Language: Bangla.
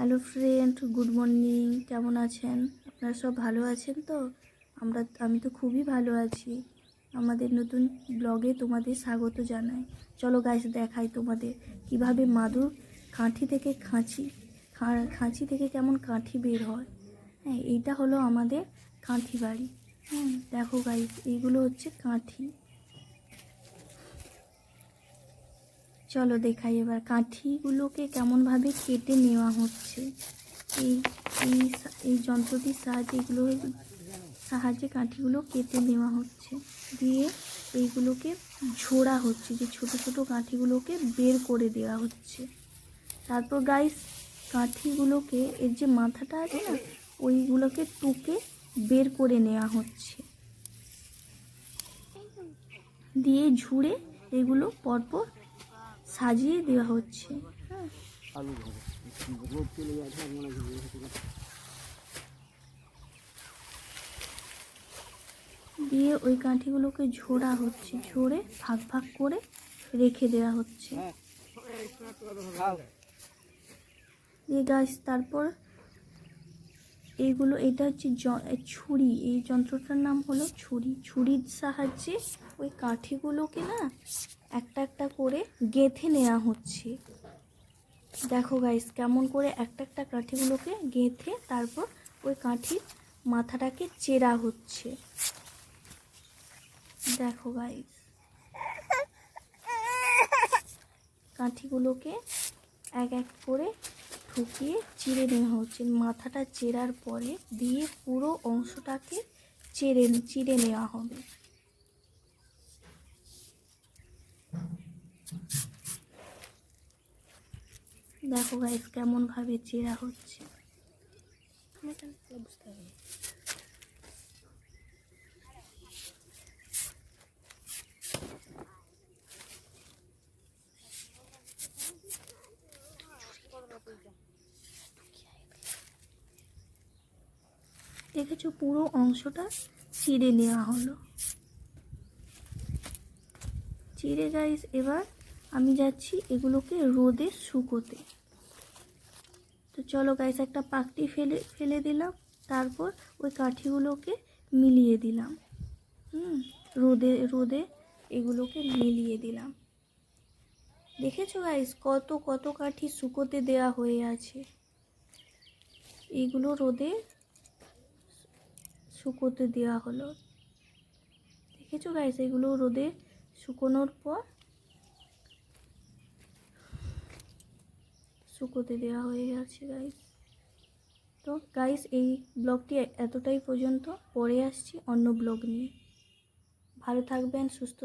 Hello friend, good morning. কেমন আছেন আপনারা? সব ভালো আছেন তো? আমি তো খুবই ভালো আছি। আমাদের নতুন ব্লগে তোমাদের স্বাগত জানাই। চলো গাইস দেখাই তোমাদের কিভাবে মাদুর কাঠি থেকে খাঁচি থেকে কেমন কাঠি বের হয়। হ্যাঁ, এইটা হলো আমাদের কাঠি বাড়ি। দেখো গাইস, এইগুলো হচ্ছে কাঠি। চলো দেখাই এবার কাঠিগুলোকে কেমনভাবে কেটে নেওয়া হচ্ছে। এই এই এই যন্ত্রটির সাহায্যে কাঠিগুলো কেটে নেওয়া হচ্ছে, দিয়ে এইগুলোকে ঝোড়া হচ্ছে, যে ছোট ছোট কাঠিগুলোকে বের করে দেওয়া হচ্ছে। তারপর গাইস কাঠিগুলোকে, এর যে মাথাটা আছে না, ওইগুলোকে টুকে বের করে নেওয়া হচ্ছে, দিয়ে ঝুড়ে এগুলো পরপর সাজিয়ে দেওয়া হচ্ছে। দিয়ে ওই কাঠিগুলোকে ঝোড়া হচ্ছে, ঝরে ভাগ ভাগ করে রেখে দেওয়া হচ্ছে। দিয়ে গাছ তারপর এটা হচ্ছে ছুরি। এই যন্ত্রটার নাম হলো ছুরি। ছুরির সাহায্যে ওই কাঠিগুলোকে না একটা একটা করে গেঁথে নেওয়া হচ্ছে। দেখো গাইস কেমন করে একটা একটা কাঠিগুলোকে গেঁথে তারপর ওই কাঠির মাথাটাকে চেরা হচ্ছে। দেখো গাইস, কাঠিগুলোকে এক এক করে ঠুকিয়ে চিড়ে নেওয়া হচ্ছে। মাথাটা চেরার পরে দিয়ে পুরো অংশটাকে চিড়ে নেওয়া হবে। দেখো গাইস কেমন ভাবে চেরা হচ্ছে। বুঝতে হবে। দেখেছো, পুরো অংশটা চিড়ে নেওয়া হলো। চিড়ে গাইস এবার আমি যাচ্ছি এগুলোকে রোদে শুকোতে। তো চলো গাইস, একটা পাকটি ফেলে দিলাম, তারপর ওই কাঠিগুলোকে মিলিয়ে দিলাম। রোদে এগুলোকে মিলিয়ে দিলাম। দেখেছো গাইস কত কত কাঠি শুকোতে দেওয়া হয়ে আছে। এইগুলো রোদে শুকোতে দেওয়া হলো। দেখেছো গাইস, এগুলো রোদে শুকোনোর পর শুকোতে দেওয়া হয়ে গেছে গাইস। তো গাইস এই ব্লগটি এতটাই পর্যন্ত, পরে আসছি অন্য ব্লগ নিয়ে। ভালো থাকবেন, সুস্থ